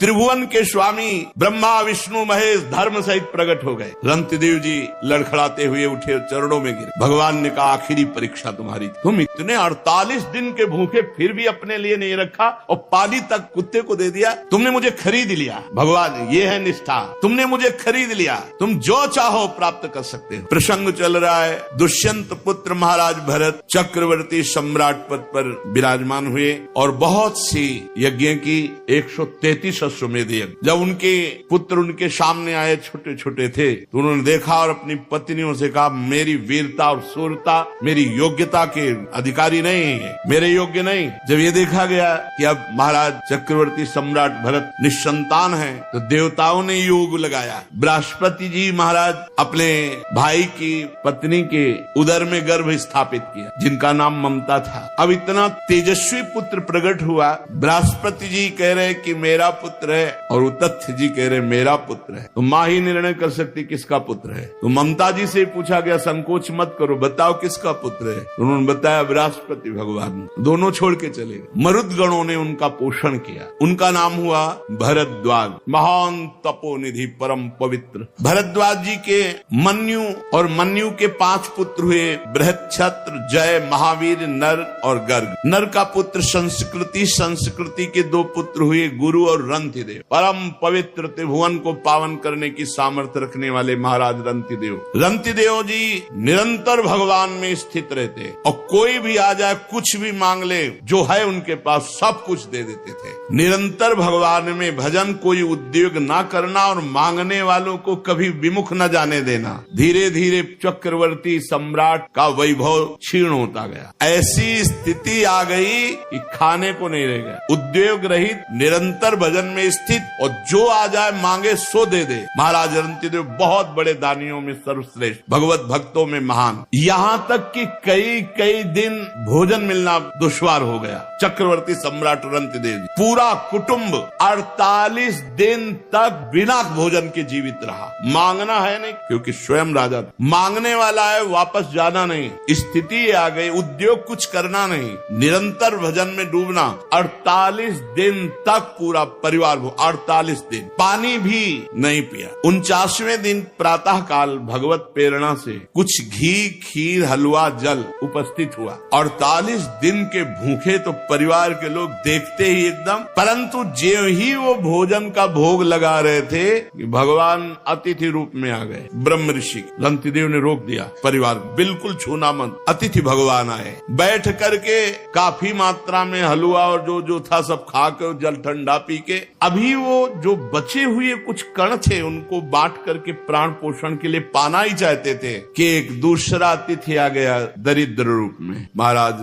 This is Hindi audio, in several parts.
त्रिभुवन के स्वामी ब्रह्मा विष्णु महेश धर्म सहित प्रकट हो गए। रंतिदेव जी लड़खड़ाते हुए उठे, चरणों में गिरे। भगवान ने कहा आखिरी परीक्षा तुम्हारी, तुम इतने 48 दिन के भूखे फिर भी अपने लिए नहीं रखा और पाली तक कुत्ते को दे दिया। तुमने मुझे खरीद लिया भगवान, ये है निष्ठा, तुमने मुझे खरीद लिया, तुम जो चाहो प्राप्त कर सकते हो। प्रसंग चल रहा है, दुष्यंत पुत्र महाराज भरत चक्रवर्ती सम्राट पद पर विराजमान हुए और बहुत सी यज्ञ की 133 अश्वमेध यज्ञ। जब उनके पुत्र उनके सामने आए, छोटे छोटे थे, तो उन्होंने देखा और अपनी पत्नियों से कहा मेरी वीरता और शूरता मेरी योग्यता के अधिकारी नहीं है, मेरे योग्य नहीं। जब ये देखा गया कि अब महाराज चक्रवर्ती सम्राट भरत निसंतान है, तो देवताओं ने योग लगाया। बृहस्पति जी महाराज अपने भाई की पत्नी के उदर में गर्भ स्थापित किया, जिनका नाम ममता था। अब इतना तेजस्वी पुत्र प्रकट हुआ, बृहस्पति जी कह रहे कि मेरा पुत्र है और तथ्य जी कह रहे मेरा पुत्र है। तो माँ ही निर्णय कर सकती किसका पुत्र है। तो ममता जी से पूछा गया संकोच मत करो, बताओ किसका पुत्र है। तो उन्होंने बताया बृहस्पति भगवान। दोनों छोड़ के चले गए। मरुदगणों ने उनका पोषण किया। उनका नाम हुआ भरद्वाज, महान तपोनिधि परम पवित्र। भरद्वाज जी के मन्यु और मन्यु के 5 पुत्र हुए, बृहच्छत्र, जय, महावीर, नर और गर्ग। नर का पुत्र संस्कृति, संस्कृति के 2 पुत्र हुए, गुरु और रंतिदेव। परम पवित्र त्रिभुवन को पावन करने की सामर्थ्य रखने वाले महाराज रंतिदेव। रंतिदेव जी निरंतर भगवान में स्थित रहते और कोई भी आ जाए कुछ भी मांग ले, जो है उनके पास सब कुछ दे देते थे। निरंतर भगवान में भजन, कोई उद्योग ना करना और मांगने वालों को कभी विमुख न जाने देना। धीरे धीरे चक्रवर्ती सम्राट का वैभव क्षीण होता गया। ऐसी स्थिति आ गई कि खाने को नहीं रह गया। उद्योग रहित, निरंतर भजन में स्थित और जो आ जाए मांगे सो दे दे। महाराज रंतिदेव बहुत बड़े दानियों में सर्वश्रेष्ठ, भगवत भक्तों में महान। यहाँ तक कि कई दिन भोजन मिलना दुश्वार हो गया। चक्रवर्ती सम्राट रंतिदेव जी पूरा कुटुंब 48 दिन तक बिना भोजन के जीवित रहा। मांगना है नहीं, क्योंकि स्वयं राजा था। मांगने वाला है, वापस जाना नहीं। स्थिति आ गई, उद्योग कुछ करना नहीं, निरंतर भजन में डूबना। 48 दिन तक पूरा परिवार 48 दिन पानी भी नहीं पिया। 49वें दिन प्रातः काल भगवत प्रेरणा से कुछ घी, खीर, हलवा, जल उपस्थित हुआ। 48 दिन के भूखे तो परिवार के लोग देखते ही एकदम, परंतु जो ही वो भोजन का भोग लगा रहे थे कि भगवान अतिथि रूप में आ गए। ब्रह्म ऋषि रंतिदेव ने रोक दिया, परिवार बिल्कुल छूना मत, अतिथि भगवान आए। बैठ करके काफी मात्रा में हलवा और जो था सब खा के, जल ठंडा पी के, अभी वो जो बचे हुए कुछ कण थे उनको बांट करके प्राण पोषण के लिए पाना ही चाहते थे कि एक दूसरा अतिथि आ गया दरिद्र रूप में। महाराज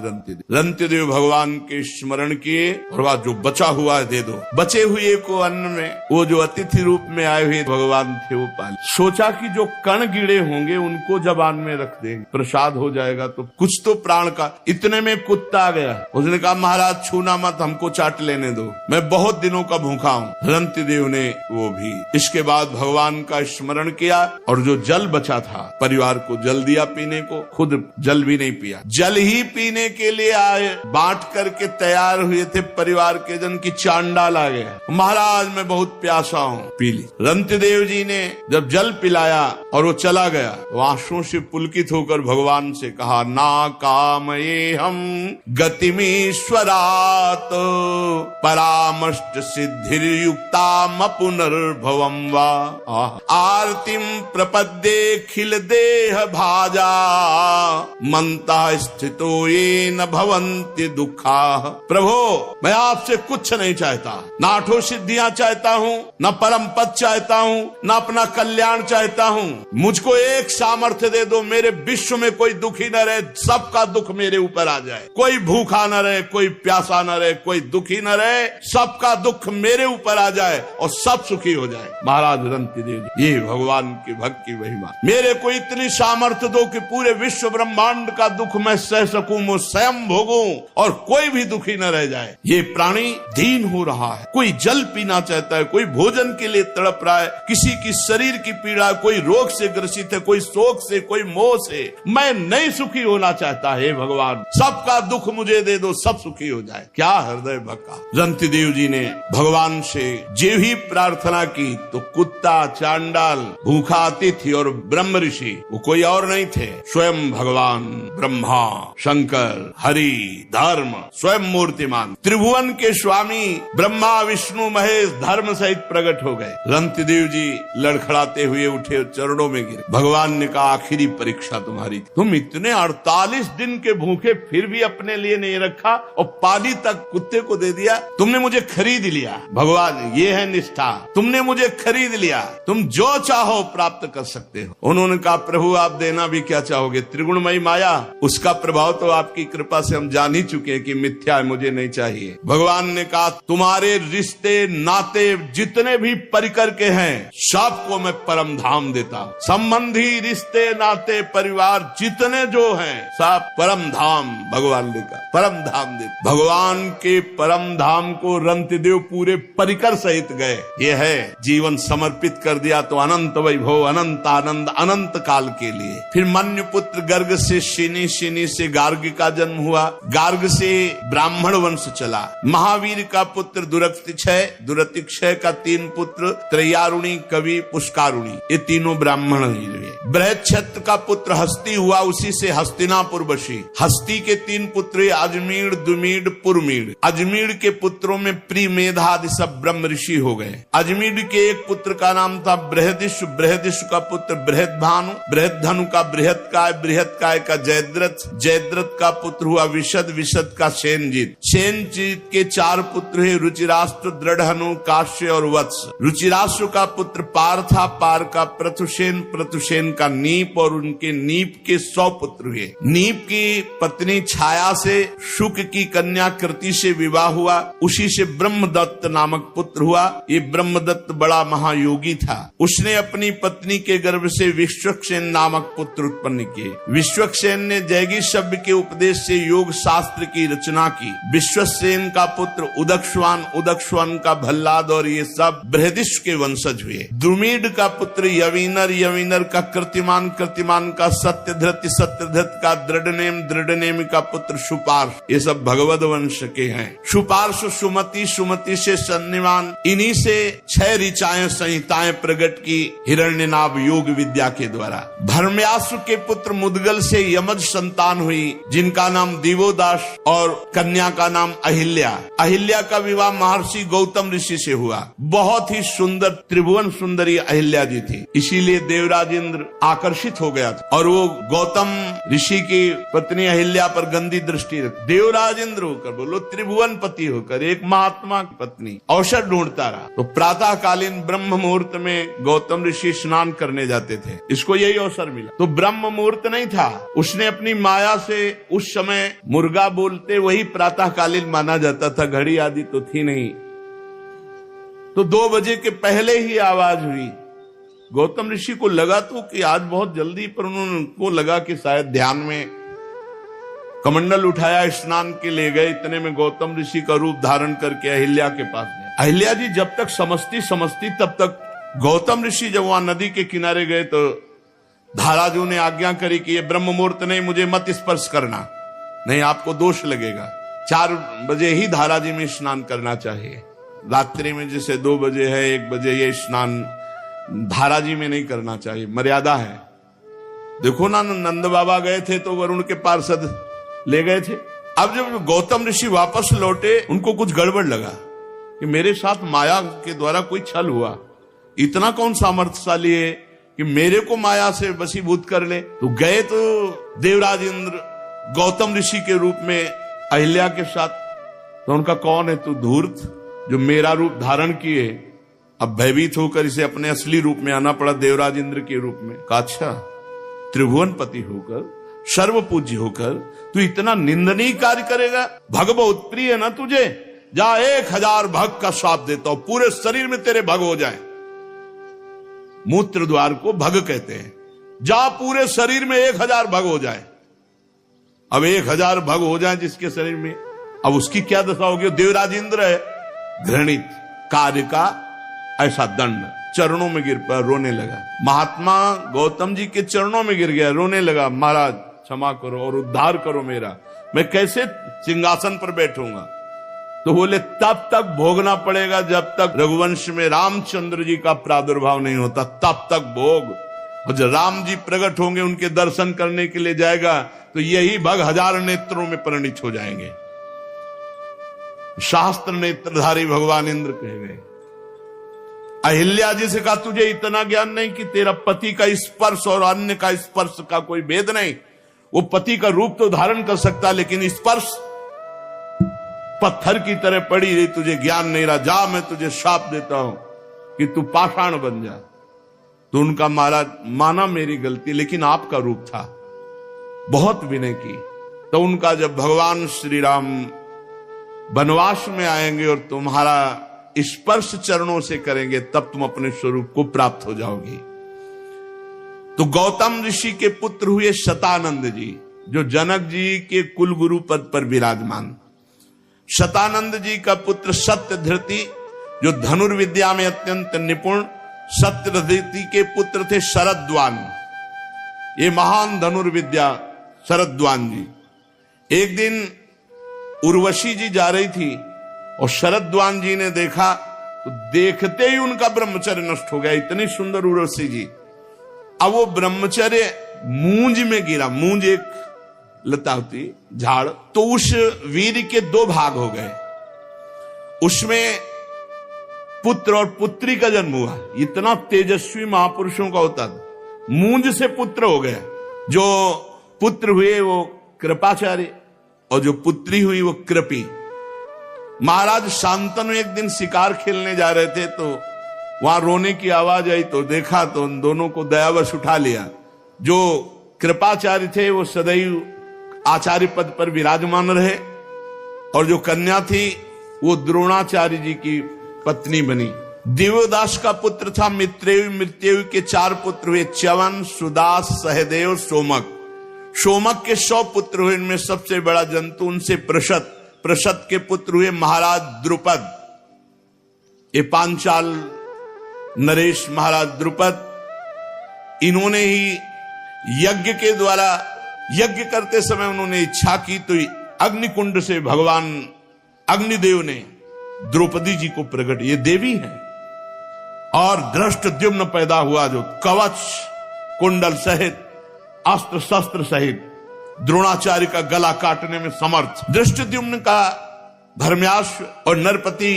रंतिदेव भगवान के स्मरण किए और वह जो बचा हुआ है दे दो। बचे हुए को अन्न में वो जो अतिथि रूप में आए हुए भगवान थे वो पाले। सोचा कि जो कण गिरे होंगे उनको जबान में रख देंगे, प्रसाद हो जाएगा तो कुछ तो प्राण का। इतने में कुत्ता आ गया, उसने कहा महाराज छूना मत, हमको चाट लेने दो, मैं बहुत दिनों का भूखा हूँ। रंतिदेव ने वो भी। इसके बाद भगवान का स्मरण किया और जो जल बचा था परिवार को जल दिया पीने को, खुद जल भी नहीं पिया। जल ही पीने के लिए आए, बांट करके तैयार हुए थे परिवार के जन की चांडाल आ गया, महाराज मैं बहुत प्यासा हूँ, पी ली। रंतिदेव जी ने जब जल पिलाया और वो चला गया, वो आंसुओं से पुलकित होकर भगवान से कहा ना कामये हम गतिमीश्वरात परामष्ट सिद्धिर्युक्ता पुनर्भवम वा आरतिम प्रपद्ये खिल देह भाजा मंता स्थितो ये न भवन्ति दुखा। प्रभो मैं आपसे कुछ नहीं चाहता, न आठों सिद्धियां चाहता हूँ, न परम पद चाहता हूँ, न अपना कल्याण चाहता हूँ। मुझको एक सामर्थ्य दे दो, मेरे विश्व में कोई दुखी न रहे, सबका दुख मेरे ऊपर आ जाए। कोई भूखा न रहे, कोई प्यासा न रहे, कोई दुखी न रहे, सबका दुख मेरे ऊपर आ जाए और सब सुखी हो जाए। महाराज रंतिदेव जी, ये भगवान की भक्ति महिमा। मेरे को इतनी सामर्थ्य दो कि पूरे विश्व ब्रह्मांड का दुख मैं सह सकूं, मैं स्वयं भोगूं और कोई भी दुखी न रह जाए। ये प्राणी दीन हो रहा है, कोई जल पीना चाहता है, कोई भोजन के लिए तड़प रहा है, किसी की शरीर की पीड़ा, कोई रोग से ग्रसित है, कोई शोक से, कोई मोह से। मैं नहीं सुखी होना चाहता, हे भगवान सबका दुख मुझे दे दो, सब सुखी हो जाए। क्या हृदय भक्का। रंतिदेव जी ने भगवान भगवान से जे भी प्रार्थना की तो कुत्ता, चांडाल, भूखा अतिथि और ब्रह्म ऋषि, वो कोई और नहीं थे, स्वयं भगवान ब्रह्मा, शंकर, हरि, धर्म, स्वयं मूर्तिमान त्रिभुवन के स्वामी ब्रह्मा विष्णु महेश धर्म सहित प्रकट हो गए। रंतिदेव जी लड़खड़ाते हुए उठे, चरणों में गिरे। भगवान ने कहा आखिरी परीक्षा तुम्हारी, तुम इतने 48 दिन के भूखे फिर भी अपने लिए नहीं रखा और पानी तक कुत्ते को दे दिया। तुमने मुझे खरीद लिया भगवान, ये है निष्ठा, तुमने मुझे खरीद लिया, तुम जो चाहो प्राप्त कर सकते हो। उन्होंने कहा प्रभु आप देना भी क्या चाहोगे, त्रिगुणमयी माया, उसका प्रभाव तो आपकी कृपा से हम जान ही चुके हैं कि मिथ्या है, मुझे नहीं चाहिए। भगवान ने कहा तुम्हारे रिश्ते नाते जितने भी परिकर के हैं सबको मैं परम धाम देता हूँ। संबंधी, रिश्ते, नाते, परिवार जितने जो हैं सब परम धाम भगवान ने कहा, परम धाम दे। भगवान के परम धाम को रंतिदेव पूरे परिकर सहित गए। ये है जीवन समर्पित कर दिया तो अनंत वैभव, अनंत आनंद, अनंत काल के लिए। फिर मन्यु पुत्र गर्ग से शिनी, शिनी से गार्ग का जन्म हुआ, गार्ग से ब्राह्मण वंश चला। महावीर का पुत्र दुरतिक्षय, दुरतिक्षय का 3 पुत्र त्रयारुणी, कवि, पुष्कारुणी, ये तीनों ब्राह्मण ही हुए। बृहच्छत्र का पुत्र हस्ती हुआ, उसी से हस्तिनापुर बसी। हस्ती के 3 पुत्र अजमीर, दुमीड, पुरमीड। अजमीर के पुत्रों में प्री, मेधा आदि सब ब्रह्म ऋषि हो गए। अजमीर के एक पुत्र का नाम था बृहदिश, बृहदिश का पुत्र बृहदभानु, बृहदधनु का बृहत्काय, बृहत्काय का जयद्रथ, जयद्रथ का पुत्र हुआ विशद, विशद का सेनजीत। सेनजीत के 4 पुत्र है रुचिराष्ट्र, दृढ़हनु, काश्य और वत्स। रुचिराष्ट्र का पुत्र पार था, पार का प्रथुसेन, प्रथुसेन का नीप और उनके नीप के 100 पुत्र हुए। नीप की पत्नी छाया से शुक की कन्या कृति से विवाह हुआ, उसी से ब्रह्मदत्त नामक पुत्र हुआ। ये ब्रह्मदत्त बड़ा महायोगी था, उसने अपनी पत्नी के गर्भ से विश्वक्सेन नामक पुत्र उत्पन्न किए। विश्वक्सेन ने जैगी शब्द के उपदेश से योग शास्त्र की रचना की। विश्वसेन का पुत्र उदक्षवान, उदक्षवान का भल्लाद और ये सब बृहदिश के वंशज हुए। द्रुमीड का पुत्र यवीनर, यवीनर का कृतिमान, कृतिमान का सत्यधृत, सत्यधृत का दृढ़नेम, दृढ़नेम का पुत्र सुपार्श, ये सब भगवद वंश के हैं। सुपार्श सुमति, सुमति से सन्निवान, इन्हीं से 6 ऋचाएं संहिताएं प्रकट की हिरण्यनाभ योग विद्या के द्वारा। धर्म्यासु के पुत्र मुदगल से यमज संतान हुई, जिनका नाम दिवोदास और कन्या का नाम अहिल्या। अहिल्या का विवाह महर्षि गौतम ऋषि से हुआ। बहुत ही सुंदर त्रिभुवन सुंदरी अहिल्या जी थी, इसीलिए देवराज इंद्र आकर्षित हो गया था और वो गौतम ऋषि की पत्नी अहिल्या पर गंदी दृष्टि रख। देवराज इंद्र होकर, बोलो त्रिभुवन पति होकर, एक महात्मा की पत्नी अवसर ढूंढता रहा। तो प्रातः कालीन ब्रह्म मुहूर्त में गौतम ऋषि स्नान करने जाते थे, इसको यही अवसर मिला। तो ब्रह्म मुहूर्त नहीं था, उसने अपनी माया से उस समय मुर्गा बोलते वही प्रातः कालीन माना जाता था, घड़ी आदि तो थी नहीं। तो 2 बजे के पहले ही आवाज हुई। गौतम ऋषि को लगा तो कि आज बहुत जल्दी, पर उनको लगा कि शायद ध्यान में कमंडल उठाया, स्नान के ले गए। इतने में गौतम ऋषि का रूप धारण करके अहिल्या के पास गए। अहिल्या जी जब तक समझती तब तक गौतम ऋषि जब वहां नदी के किनारे गए तो धाराजू ने आज्ञा करी कि ये ब्रह्म मुहूर्त नहीं, मुझे मत स्पर्श करना, नहीं आपको दोष लगेगा। 4 बजे ही धाराजी में स्नान करना चाहिए। रात्रि में जैसे 2 बजे है, 1 बजे, ये स्नान धाराजी में नहीं करना चाहिए, मर्यादा है। देखो ना, नंद बाबा गए थे तो वरुण के पार्षद ले गए थे। अब जब गौतम ऋषि वापस लौटे, उनको कुछ गड़बड़ लगा कि मेरे साथ माया के द्वारा कोई छल हुआ। इतना कौन सामर्थ्यशाली है कि मेरे को माया से वशीभूत कर ले। तो गए तो देवराज इंद्र गौतम ऋषि के रूप में अहिल्या के साथ। तो उनका कौन है तू धूर्त, जो मेरा रूप धारण किए? अब भयभीत होकर इसे अपने असली रूप में आना पड़ा, देवराज इंद्र के रूप में। कहा अच्छा, त्रिभुवन पति होकर, सर्व पूज्य होकर तू इतना निंदनीय कार्य करेगा? भग बहुत प्रिय है ना तुझे, जा 1000 भग का श्राप देता हूं, पूरे शरीर में तेरे भग हो जाए। मूत्र द्वार को भग कहते हैं। जा पूरे शरीर में 1000 भग हो जाए। अब 1000 भग हो जाए जिसके शरीर में, अब उसकी क्या दशा होगी? देवराज इंद्र है, घृणित कार्य का ऐसा दंड। चरणों में गिर पर रोने लगा। महात्मा गौतम जी के चरणों में गिर गया, रोने लगा, महाराज क्षमा करो और उद्धार करो मेरा, मैं कैसे सिंहासन पर बैठूंगा? तो बोले तब तक भोगना पड़ेगा जब तक रघुवंश में रामचंद्र जी का प्रादुर्भाव नहीं होता, तब तक भोग। और जब राम जी प्रकट होंगे, उनके दर्शन करने के लिए जाएगा, तो यही भग हजार नेत्रों में परिणित हो जाएंगे। शास्त्र नेत्रधारी भगवान इंद्र कहे गए। अहिल्या जी से कहा तुझे इतना ज्ञान नहीं कि तेरा पति का स्पर्श और अन्य का स्पर्श का कोई भेद नहीं। वो पति का रूप तो धारण कर सकता, लेकिन स्पर्श पत्थर की तरह पड़ी रही, तुझे ज्ञान नहीं रहा। जा, मैं तुझे शाप देता हूं कि तू पाषाण बन जा। तो उनका महाराज माना मेरी गलती, लेकिन आपका रूप था, बहुत विनय की। तो उनका जब भगवान श्री राम वनवास में आएंगे और तुम्हारा स्पर्श चरणों से करेंगे, तब तुम अपने स्वरूप को प्राप्त हो जाओगी। तो गौतम ऋषि के पुत्र हुए शतानंद जी, जो जनक जी के कुल गुरु पद पर विराजमान। शतानंद जी का पुत्र सत्यधृति, जो धनुर्विद्या में अत्यंत निपुण। सत्यधृति के पुत्र थे शरद्वान, ये महान धनुर्विद्या शरद्वान जी। एक दिन उर्वशी जी जा रही थी और शरद्वान जी ने देखा, तो देखते ही उनका ब्रह्मचर्य नष्ट हो गया। इतनी सुंदर उर्वशी जी। अब वो ब्रह्मचर्य मूंज में गिरा। मूंज एक लता होती, झाड़। तो उस वीर के दो भाग हो गए, उसमें पुत्र और पुत्री का जन्म हुआ। इतना तेजस्वी महापुरुषों का होता था। मूंज से पुत्र हो गया। जो पुत्र हुए वो कृपाचार्य और जो पुत्री हुई वो कृपी। महाराज शांतनु एक दिन शिकार खेलने जा रहे थे, तो वहां रोने की आवाज आई, तो देखा तो उन दोनों को दयावश उठा लिया। जो कृपाचार्य थे वो सदैव आचार्य पद पर विराजमान रहे, और जो कन्या थी वो द्रोणाचार्य जी की पत्नी बनी। दिव्यदास का पुत्र था मित्रेयु। मृत्युयु के 4 पुत्र हुए, च्यवन, सुदास, सहदेव, सोमक। सोमक के 100 पुत्र हुए, इनमें सबसे बड़ा जंतु उनसे प्रशत। प्रशत के पुत्र हुए महाराज द्रुपद। ये पांचाल नरेश महाराज द्रुपद, इन्होंने ही यज्ञ के द्वारा, यज्ञ करते समय उन्होंने इच्छा की, तो अग्निकुंड से भगवान अग्निदेव ने द्रौपदी जी को प्रकट, ये देवी है। और धृष्टद्युम्न पैदा हुआ, जो कवच कुंडल सहित, अस्त्र शस्त्र सहित द्रोणाचार्य का गला काटने में समर्थ। धृष्टद्युम्न का धर्म्याश्व और नरपति,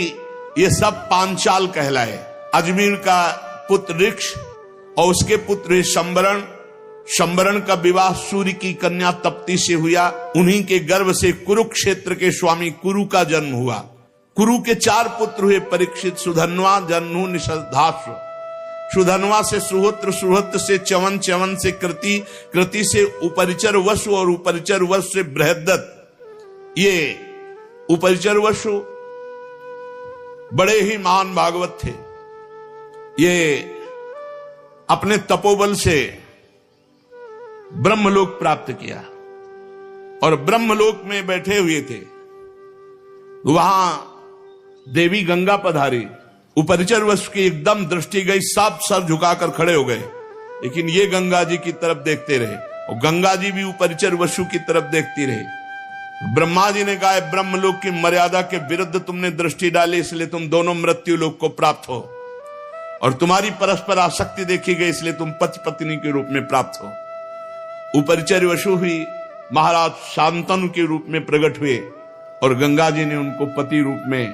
ये सब पांचाल कहलाए। अजमेर का पुत्र ऋक्ष और उसके पुत्र शंबरण। शंबरण का विवाह सूर्य की कन्या तप्ती से हुआ। उन्हीं के गर्भ से कुरुक्षेत्र के स्वामी कुरु का जन्म हुआ। कुरु के 4 पुत्र हुए, परीक्षित, सुधन्वा, जन्नु, निषधाश्व। सुधन्वा से सुहोत्र, सुहोत्र से च्यवन, च्यवन से कृति, कृति से उपरिचर वसु और उपरिचर वसु से बृहद्दत्त। ये उपरिचर वसु बड़े ही महान भागवत थे। ये अपने तपोबल से ब्रह्मलोक प्राप्त किया और ब्रह्मलोक में बैठे हुए थे। वहां देवी गंगा पधारी। उपरिचर वश की एकदम दृष्टि गई, सब सर झुकाकर खड़े हो गए, लेकिन ये गंगा जी की तरफ देखते रहे और गंगा जी भी उपरिचर वसु की तरफ देखती रही। ब्रह्मा जी ने कहा, ब्रह्मलोक की मर्यादा के विरुद्ध तुमने दृष्टि डाली, इसलिए तुम दोनों मृत्यु लोक को प्राप्त हो, और तुम्हारी परस्पर आसक्ति देखी गई, इसलिए तुम पति पत्नी के रूप में प्राप्त हो। उपरिचर वसु हुई महाराज शांतनु के रूप में प्रकट हुए और गंगा जी ने उनको पति रूप में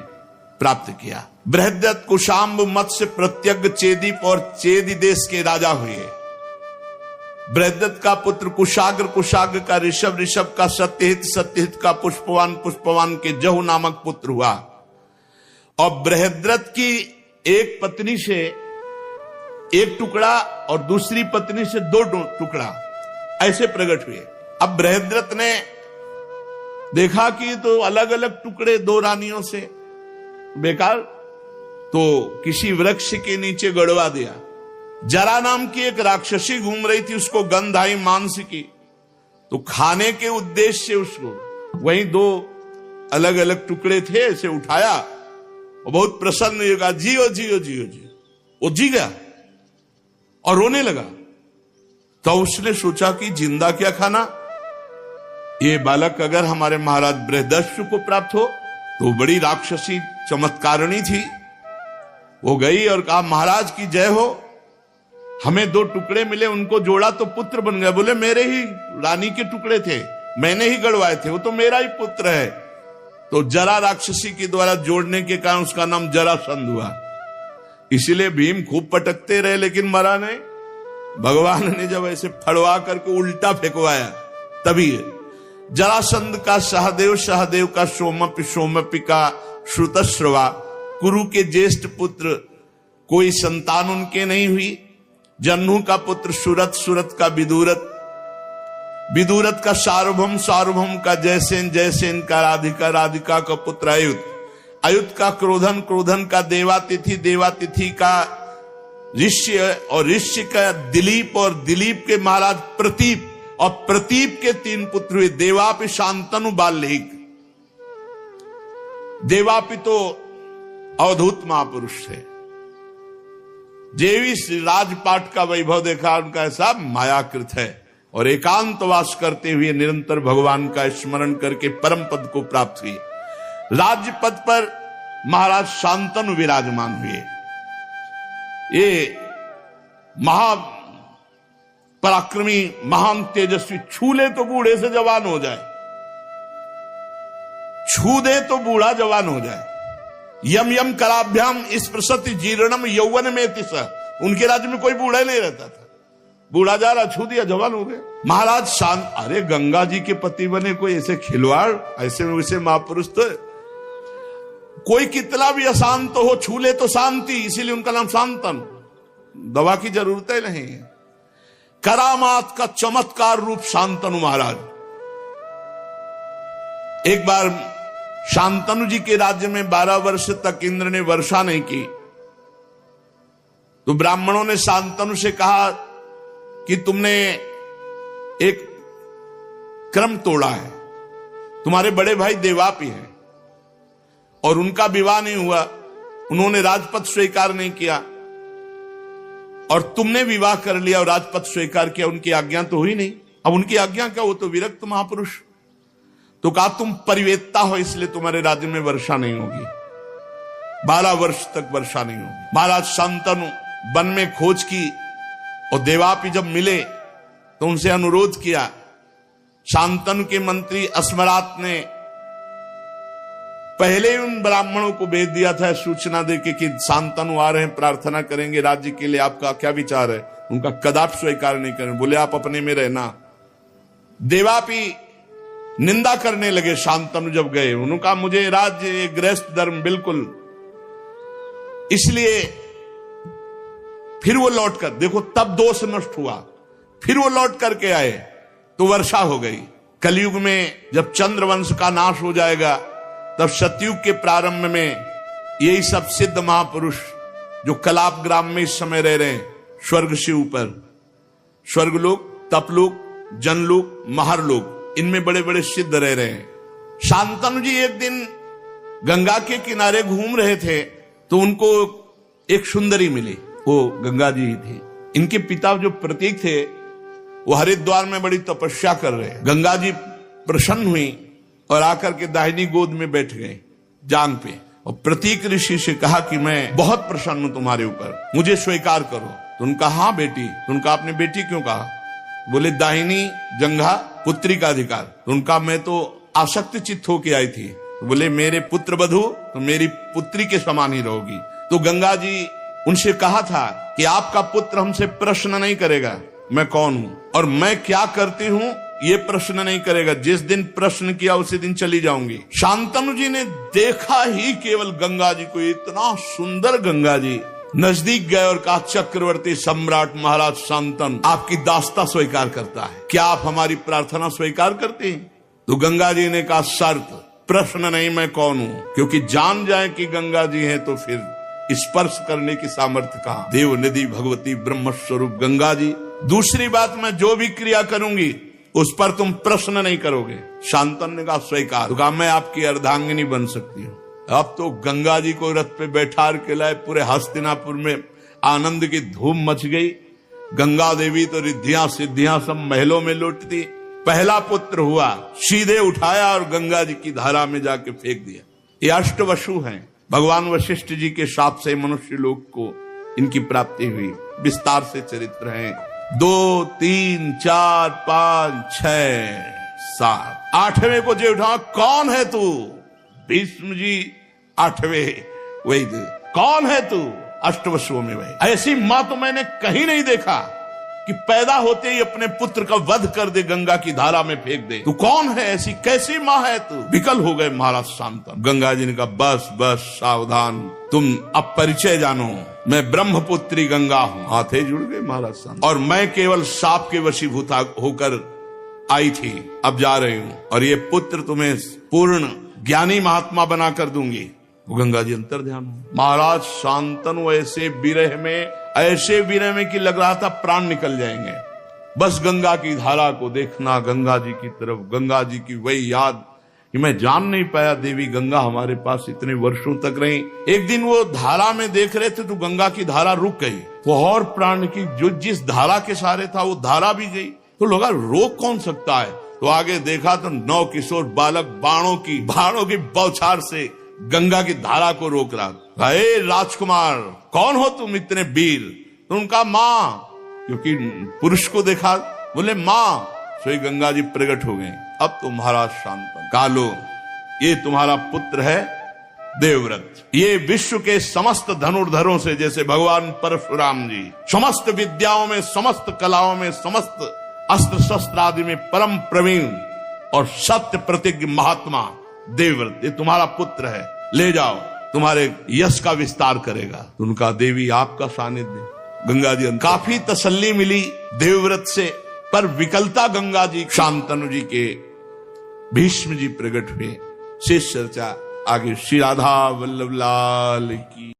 प्राप्त किया। बृहद्दत्त कुशाम्ब मत्स्य प्रत्यग्र चेदीप और चेदी देश के राजा हुए। बृहद्दत्त का पुत्र कुशाग्र, कुशाग्र का ऋषभ, ऋषभ का सत्यहित, सत्यहित का पुष्पवान, पुष्पवान के जहु नामक पुत्र हुआ। और बृहद्रथ की एक पत्नी से एक टुकड़ा और दूसरी पत्नी से 2 टुकड़ा ऐसे प्रकट हुए। अब बृहद्रथ ने देखा कि तो अलग अलग टुकड़े 2 रानियों से बेकार, तो किसी वृक्ष के नीचे गड़वा दिया। जरा नाम की एक राक्षसी घूम रही थी, उसको गंध आई मांस की, तो खाने के उद्देश्य से उसको वहीं 2 अलग अलग टुकड़े थे ऐसे उठाया और बहुत प्रसन्न होगा, जियो जियो जियो जियो। वो जी गया और रोने लगा। तो उसने सोचा कि जिंदा क्या खाना, ये बालक अगर हमारे महाराज बृहदस्यु को प्राप्त हो तो बड़ी राक्षसी चमत्कारिणी थी, वो गई और कहा महाराज की जय हो, हमें 2 टुकड़े मिले, उनको जोड़ा तो पुत्र बन गया। बोले मेरे ही रानी के टुकड़े थे, मैंने ही गड़वाए थे, वो तो मेरा ही पुत्र है। तो जरा राक्षसी के द्वारा जोड़ने के कारण उसका नाम जरासंध हुआ। इसीलिए भीम खूब पटकते रहे लेकिन मरा नहीं। भगवान ने जब ऐसे फड़वा करके उल्टा फेंकवाया तभी जरासंध का सहदेव, सहदेव का सोमपि, सोमपि का श्रुतश्रवा, कुरु के ज्येष्ठ पुत्र, कोई संतान उनके नहीं हुई। जन्नू का पुत्र सुरत, सुरत का विदुरत, विदुरत का सार्वभौम, सार्वभौम का जयसेन, जयसेन का राधिका, राधिका का पुत्र अयुत, अयुत का क्रोधन, क्रोधन का देवातिथि, देवातिथि का ऋष्य, और ऋष्य का दिलीप, और दिलीप के महाराज प्रतीप, और प्रतीप के 3 पुत्र हुए, देवापि, शांतनु, बाल्मीक। देवापि तो अवधूत महापुरुष थे। जेवी राजपाट का वैभव देखा, उनका ऐसा मायाकृत है, और एकांतवास करते हुए निरंतर भगवान का स्मरण करके परम पद को प्राप्त हुए। राज्य पद पर महाराज शांतनु विराजमान हुए। ये महा पराक्रमी, महान तेजस्वी, छू ले तो बूढ़े से जवान हो जाए, छू दे तो बूढ़ा जवान हो जाए। यम यम कराभ्याम इस प्रसति जीर्णम यौवन में तिस, उनके राज्य में कोई बूढ़ा नहीं रहता था। बूढ़ा जा रहा, छू दिया, जवान हो गए। महाराज शांत, अरे गंगा जी के पति बने कोई ऐसे खिलवाड़, ऐसे वैसे महापुरुष तो कोई कितना भी अशांत हो, छू ले तो शांति, इसीलिए उनका नाम शांतन। दवा की जरूरत ही नहीं है। करामात का चमत्कार रूप शांतनु महाराज। एक बार शांतनु जी के राज्य में 12 वर्ष तक इंद्र ने वर्षा नहीं की, तो ब्राह्मणों ने शांतनु से कहा कि तुमने एक क्रम तोड़ा है, तुम्हारे बड़े भाई देवापि हैं और उनका विवाह नहीं हुआ, उन्होंने राजपद स्वीकार नहीं किया, और तुमने विवाह कर लिया और राजपद स्वीकार किया, उनकी आज्ञा तो हुई नहीं। अब उनकी आज्ञा क्या, वो तो विरक्त महापुरुष। तो कहा तुम परिवेत्ता हो, इसलिए तुम्हारे राज्य में वर्षा नहीं होगी, 12 वर्ष तक वर्षा नहीं होगी। महाराज शांतनु वन में खोज की, और देवापि जब मिले तो उनसे अनुरोध किया। शांतनु के मंत्री अस्मरात ने पहले ही उन ब्राह्मणों को भेज दिया था सूचना देके कि शांतनु आ रहे हैं, प्रार्थना करेंगे राज्य के लिए, आपका क्या विचार है। उनका कदापि स्वीकार नहीं करें, बोले आप अपने में रहना। देवापि निंदा करने लगे शांतनु जब गए, उन्होंने कहा मुझे राज्य, गृहस्थ धर्म बिल्कुल। इसलिए फिर वो लौट कर, देखो तब दोष नष्ट हुआ, फिर वो लौट करके आए तो वर्षा हो गई। कलयुग में जब चंद्रवंश का नाश हो जाएगा, तब सतयुग के प्रारंभ में यही सब सिद्ध महापुरुष जो कलाप ग्राम में इस समय रह रहे हैं, स्वर्ग से ऊपर, स्वर्गलोक, तपलोक, जनलोक, महरलोक, इनमें बड़े बड़े सिद्ध रह रहे हैं। शांतनु जी एक दिन गंगा के किनारे घूम रहे थे, तो उनको एक सुंदरी मिली, वो गंगा जी ही थी। इनके पिता जो प्रतीक थे वो हरिद्वार में बड़ी तपस्या कर रहे हैं। गंगा जी प्रसन्न हुई और आकर के दाहिनी गोद में बैठ गए जांग पे, और प्रतीक ऋषि से कहा कि मैं बहुत प्रसन्न हूं तुम्हारे ऊपर, मुझे स्वीकार करो। तो उनका हाँ बेटी। तो उनका आपने बेटी क्यों कहा? बोले दाहिनी जंघा पुत्री का अधिकार। तो उनका मैं तो आसक्त चित्त होके आई थी। तो बोले मेरे पुत्र वधू तो मेरी पुत्री के समान ही रहोगी। तो गंगा जी उनसे कहा था कि आपका पुत्र हमसे प्रश्न नहीं करेगा मैं कौन हूं और मैं क्या करती हूं, ये प्रश्न नहीं करेगा। जिस दिन प्रश्न किया उसी दिन चली जाऊंगी। शांतनु जी ने देखा ही केवल गंगा जी को, इतना सुंदर गंगा जी, नजदीक गए और कहा चक्रवर्ती सम्राट महाराज शांतनु आपकी दास्ता स्वीकार करता है, क्या आप हमारी प्रार्थना स्वीकार करते हैं? तो गंगा जी ने कहा शर्त, प्रश्न नहीं मैं कौन हूं, क्योंकि जान जाए कि गंगा जी हैं तो फिर स्पर्श करने की सामर्थ्य कहां। देव निधि भगवती ब्रह्म स्वरूप गंगा जी। दूसरी बात, मैं जो भी क्रिया करूंगी उस पर तुम प्रश्न नहीं करोगे। शांतनु ने कहा स्वीकार। तो कहा मैं आपकी अर्धांगिनी बन सकती हूँ। अब तो गंगा जी को रथ पे बैठा के लाए, पूरे हस्तिनापुर में आनंद की धूम मच गई। गंगा देवी तो रिद्धियां सिद्धियां सब महलों में लौटती। पहला पुत्र हुआ, सीधे उठाया और गंगा जी की धारा में जाके फेंक दिया। ये अष्टवसु हैं। भगवान वशिष्ठ जी के शाप से मनुष्य लोक को इनकी प्राप्ति हुई। विस्तार से चरित्र हैं। 2, 3, 4, 5, 6, 7, 8वें को जो उठा, कौन है तू? भीष्म जी 8वें, वही कौन है तू? अष्टवसुओं में वही। ऐसी मां तो मैंने कहीं नहीं देखा कि पैदा होते ही अपने पुत्र का वध कर दे, गंगा की धारा में फेंक दे। तू कौन है? ऐसी कैसी मां है तू? विकल हो गए महाराज शांतनु। गंगा जी ने कहा बस बस सावधान, तुम अब परिचय जानो, मैं ब्रह्मपुत्री गंगा हूं। हाथे जुड़ गए महाराज शांतनु। और मैं केवल साप के वशीभूत होकर आई थी, अब जा रही हूं, और ये पुत्र तुम्हें पूर्ण ज्ञानी महात्मा बनाकर दूंगी। वो गंगा जी अंतर ध्यान हो। महाराज शांतनु ऐसे विरह में कि लग रहा था प्राण निकल जाएंगे। बस गंगा की धारा को देखना, गंगा जी की तरफ, गंगा जी की वही याद कि मैं जान नहीं पाया देवी गंगा हमारे पास इतने वर्षों तक रही। एक दिन वो धारा में देख रहे थे तो गंगा की धारा रुक गई। वो और प्राण की जो जिस धारा के सहारे था वो धारा भी गई। तो लगा रोक कौन सकता है? तो आगे देखा तो 9 किशोर बालक बाणों की बौछार से गंगा की धारा को रोक रहा। हे राजकुमार, कौन हो तुम इतने वीर? तो उनका मां, क्योंकि पुरुष को देखा, बोले मां। सोई गंगा जी प्रकट हो गए। अब तो महाराज शांतनु कालो, ये तुम्हारा पुत्र है देवव्रत। ये विश्व के समस्त धनुर्धरों से, जैसे भगवान परशुराम जी समस्त विद्याओं में, समस्त कलाओं में, समस्त अस्त्र शस्त्र आदि में परम प्रवीण और सत्य प्रतिज्ञ महात्मा देवव्रत, ये तुम्हारा पुत्र है। ले जाओ, तुम्हारे यश का विस्तार करेगा। उनका देवी आपका सानिध्य। गंगा जी काफी तसल्ली मिली देवव्रत से, पर विकलता गंगा जी शांतनु जी के भीष्म जी प्रकट हुए। शेष चर्चा आगे। श्री राधा वल्लभ लाल की।